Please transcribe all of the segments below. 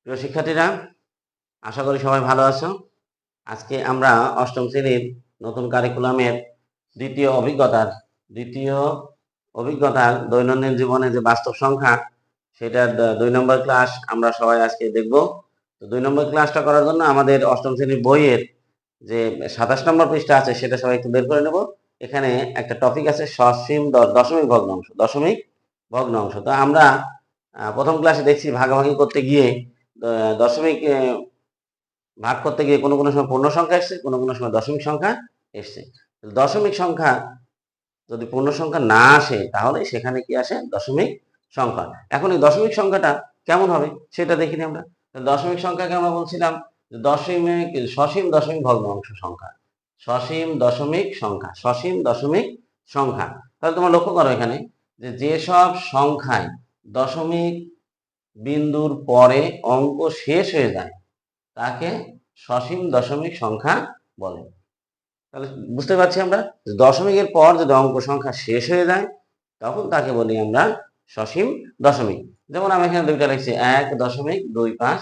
প্রিয় শিক্ষার্থীরা, আশা করি সবাই ভালো আছো। আজকে আমরা অষ্টম শ্রেণীর নতুন কারিকুলামের দ্বিতীয় অভিজ্ঞতার দৈনন্দিন জীবনে যে বাস্তব সংখ্যা সেটার 2 নম্বর ক্লাস আমরা সবাই আজকে দেখব। তো 2 নম্বর ক্লাসটা করার জন্য আমাদের অষ্টম শ্রেণীর বইয়ের যে 27 নম্বর পৃষ্ঠা আছে সেটা সবাই একটু বের করে নেব। এখানে একটা টপিক আছে সসীম দশমিক ভগ্নাংশ। তো আমরা প্রথম ক্লাসে দেখছি ভাগাভাগি করতে গিয়ে দশমিক ভাগ করতে গিয়ে কোনো কোনো সময় পূর্ণ সংখ্যা এসছে, কোনো কোনো সময় দশমিক সংখ্যা এসছে। দশমিক সংখ্যা যদি পূর্ণ সংখ্যা না আসে তাহলে সেখানে কি আসে? দশমিক সংখ্যা। এখন এই দশমিক সংখ্যাটা কেমন হবে সেটা দেখিনি আমরা। দশমিক সংখ্যাকে আমরা বলছিলাম সসীম দশমিক ভগ্নাংশ সংখ্যা। সসীম দশমিক সংখ্যা। তাহলে তোমরা লক্ষ্য করো এখানে যে সব সংখ্যায় দশমিক বিন্দুর পরে অঙ্ক শেষ হয়ে যায় তাকে সসীম দশমিক সংখ্যা বলে। তাহলে বুঝতে পারছি আমরা দশমিকের পর যদি অঙ্ক সংখ্যা শেষ হয়ে যায় তখন তাকে বলি আমরা সসীম দশমিক। যেমন আমি এখানে দুইটা লিখছি 1.25,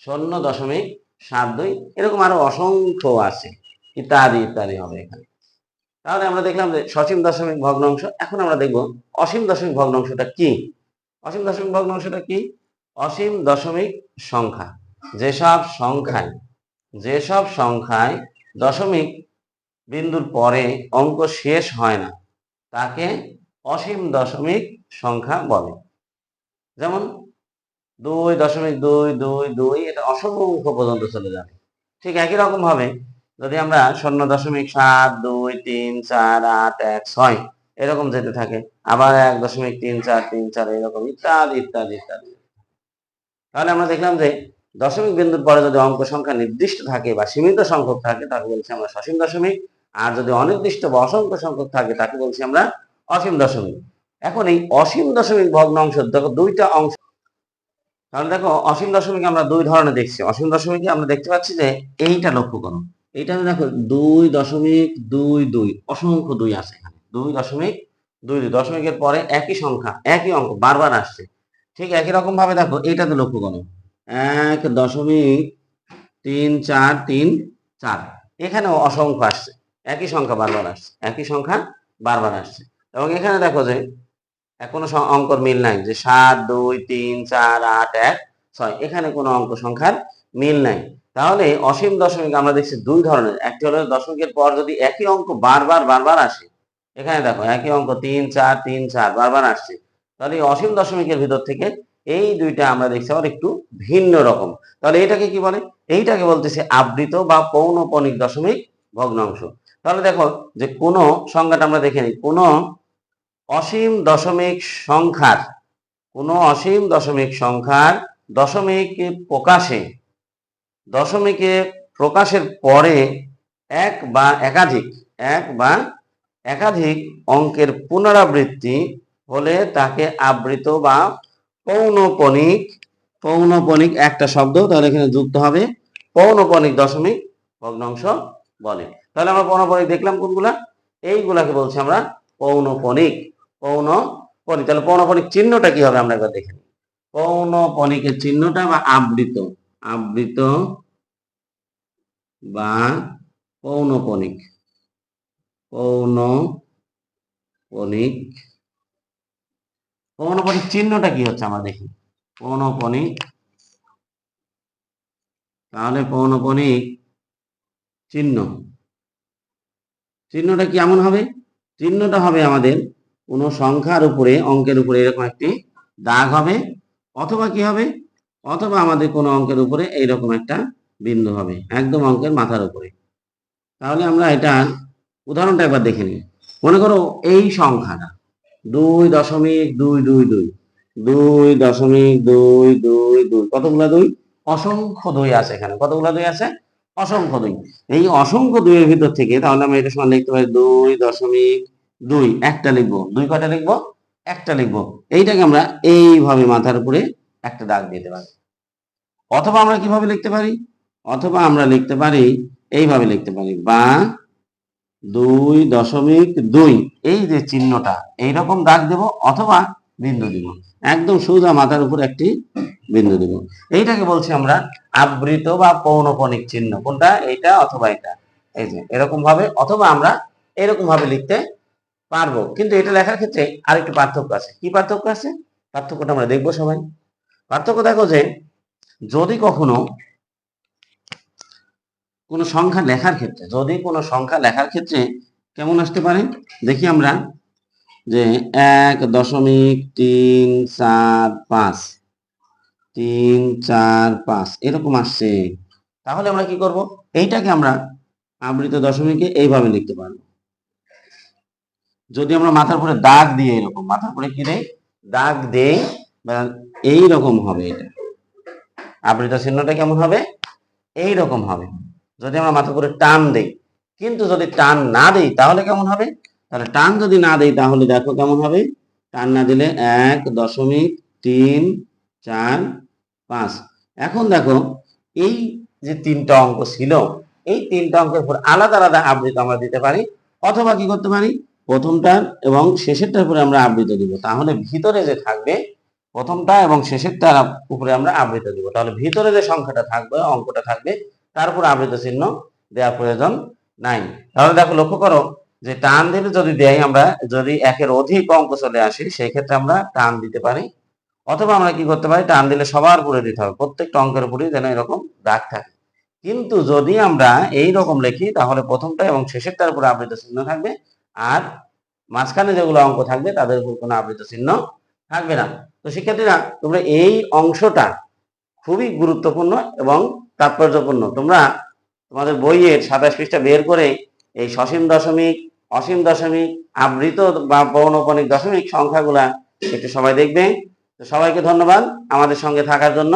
0.72, এরকম আরো অসংখ্য আছে, ইত্যাদি ইত্যাদি হবে এখানে। তাহলে আমরা দেখলাম যে সসীম দশমিক ভগ্নাংশ। এখন আমরা দেখব অসীম দশমিক ভগ্নাংশটা কি। অসীম দশমিক ভগ্নাংশটা কি? অসীম দশমিক সংখ্যা যেসব সংখ্যায় দশমিক বিন্দুর পরে অঙ্ক শেষ হয় না তাকে অসীম দশমিক সংখ্যা বলে। যেমন 2.222, এটা অসংখ্য পর্যন্ত চলে যাবে। ঠিক একই রকম ভাবে যদি আমরা 0.723486 এরকম যেতে থাকে, আবার 1.3434 এরকম ইত্যাদি ইত্যাদি ইত্যাদি। তাহলে আমরা দেখলাম যে দশমিক বিন্দুর পরে যদি অঙ্ক সংখ্যা নির্দিষ্ট থাকে বা সীমিত সংখ্যক থাকে তাকে বলছি আমরা সসীম দশমিক, আর যদি অনির্দিষ্ট বা অসংখ্য সংখ্যক থাকে তাকে বলছি আমরা অসীম দশমিক। এখন এই অসীম দশমিক ভগ্নাংশ দেখো দুইটা অংশ। তাহলে দেখো অসীম দশমিক আমরা দুই ধরনের দেখছি। অসীম দশমিকে আমরা দেখতে পাচ্ছি যে এইটা লক্ষ্য করো, এইটা দেখো 2.22, অসংখ্য দুই আছে এখানে। 2.22, দশমিকের পরে একই সংখ্যা একই অঙ্ক বারবার আসছে। ঠিক একই রকম ভাবে দেখো এইটাতে লক্ষ্য করো 1.3434, এখানেও অসংখ্য আসছে, একই সংখ্যা বারবার আসছে। এবং এখানে দেখো যে কোনো অঙ্কর মিল নাই, যে 7, 2, 3, 4, 8, 1, 6, এখানে কোনো অঙ্ক সংখ্যার মিল নাই। তাহলে অসীম দশমিক আমরা দেখছি দুই ধরনের। একটি হলো দশমিকের পর যদি একই অঙ্ক বারবার আসে, এখানে দেখো একই অঙ্ক 3, 4, 3, 4 বারবার আসছে, তাহলে অসীম দশমিকের ভিতর থেকে এই দুইটা আমরা দেখছি আবার একটু ভিন্ন রকম। তাহলে এটাকে কি বলে? এইটাকে বলতেছে আবৃত বা পৌনঃপণিক দশমিক ভগ্নাংশ। তাহলে দেখো যে কোন সংখ্যাটা আমরা দেখে নিই, কোন অসীম দশমিক সংখ্যার দশমিকে প্রকাশের পরে এক বা একাধিক অঙ্কের পুনরাবৃত্তি হলে তাকে আবৃত বা পৌনঃপণিক একটা শব্দ, তাহলে এখানে যুক্ত হবে পৌনঃপণিক দশমিক ভগ্নাংশ বলে। তাহলে আমরা পৌনঃপণিক দেখলাম কোনগুলা? এইগুলাকে বলছি আমরা পৌনঃপণিক। তাহলে পৌনঃপণিক চিহ্নটা কি হবে আমরা একবার দেখে নিই। পৌনঃপণিকের চিহ্নটা বা আবৃত বা পৌনঃপণিক চিহ্নটা কি হচ্ছে আমরা দেখি। পৌনঃপণিক, তাহলে পৌনঃপণিক চিহ্নটা কেমন হবে? চিহ্নটা হবে আমাদের কোনো সংখ্যার উপরে, অঙ্কের উপরে এরকম একটি দাগ হবে, অথবা কি হবে, অথবা আমাদের কোনো অঙ্কের উপরে এইরকম একটা বিন্দু হবে একদম অঙ্কের মাথার উপরে। তাহলে আমরা এটা উদাহরণটা একবার দেখে নিই। মনে করো এই সংখ্যাটা 2.222, কতগুলা দুই? অসংখ্য দুই আছে এখানে। কতগুলা দুই আছে? অসংখ্য দুই। এই অসংখ্য দুইয়ের ভিতর থেকে তাহলে আমরা এটা সমান লিখতে পারি 2.2, একটা লিখবো। দুই কয়টা লিখবো? একটা লিখবো। এইটাকে আমরা এইভাবে মাথার উপরে একটা দাগ দিতে পারি। অথবা আমরা কিভাবে লিখতে পারি? এইভাবে লিখতে পারি, বা 2.2, এই যে চিহ্নটা এইরকম দাগ দেব, অথবা বিন্দু দিব, একদম সোজা মাথার উপর একটি বিন্দু দিব। এইটাকে বলছি আমরা আবৃত বা পৌনঃপুনিক চিহ্ন। কোনটা? এইটা অথবা এটা। এই যে এরকম ভাবে, অথবা আমরা এরকম ভাবে লিখতে পারবো। কিন্তু এটা লেখার ক্ষেত্রে আরেকটু পার্থক্য আছে। কি পার্থক্য আছে? পার্থক্যটা আমরা দেখবো সবাই। পার্থক্য দেখো যে যদি কখনো কোনো সংখ্যা লেখার ক্ষেত্রে, যদি কোনো সংখ্যা লেখার ক্ষেত্রে কেমন আসতে পারে দেখি আমরা, যে 1.345 345 এরকম আসছে, তাহলে আমরা কি করব? এইটাকে আমরা আবৃত দশমিকে এইভাবে লিখতে পারবো। যদি আমরা মাথার উপরে দাগ দিয়ে, এরকম মাথার উপরে কি দেই? দাগ দেই, বা এইরকম হবে। এটা আবৃত চিহ্নটা কেমন হবে? এইরকম হবে। যদি আমরা মাথার উপরে টান দেই, কিন্তু যদি টান না দেই তাহলে কেমন হবে? তাহলে টান যদি না দেই তাহলে দেখো কেমন হবে। টান না দিলে 1.345। এখন দেখো এই যে তিনটা অঙ্ক ছিল, এই তিনটা অঙ্কের উপর আলাদা আলাদা আবৃত আমরা দিতে পারি, অথবা কি করতে পারি, প্রথমটার এবং শেষেরটার উপরে আমরা আবৃত দিব। তাহলে ভিতরে যে থাকবে, প্রথমটা এবং শেষেরটার উপরে আমরা আবৃত দিব, তাহলে ভিতরে যে সংখ্যাটা থাকবে, অঙ্কটা থাকবে, তার উপর আবৃত চিহ্ন দেওয়ার প্রয়োজন নাই। তাহলে দেখো, লক্ষ্য করো যে টান দিলে যদি দেই আমরা, যদি একের অধিক অঙ্ক চলে আসে সেই ক্ষেত্রে আমরা টান দিতে পারি, অথবা আমরা কি করতে পারি, টান দিলে সবার উপরে দিতে হবে, প্রত্যেকটা অঙ্কের উপরেই যেন এরকম দাগ থাকে। কিন্তু যদি আমরা এই রকম লিখি তাহলে প্রথমটা এবং শেষেরটার উপরে আবৃত চিহ্ন থাকবে, আর মাঝখানে যেগুলো অঙ্ক থাকবে তাদের উপর কোনো আবৃত চিহ্ন থাকবে না। তো শিক্ষার্থীরা, তোমরা এই অংশটা খুবই গুরুত্বপূর্ণ এবং তাৎপর্যপূর্ণ। তোমরা তোমাদের বইয়ের 27 পৃষ্ঠা বের করে এই সসীম দশমিক, অসীম দশমিক, আবৃত বা পৌনঃপুনিক দশমিক সংখ্যাগুলা একটু সবাই দেখবে। তো সবাইকে ধন্যবাদ আমাদের সঙ্গে থাকার জন্য।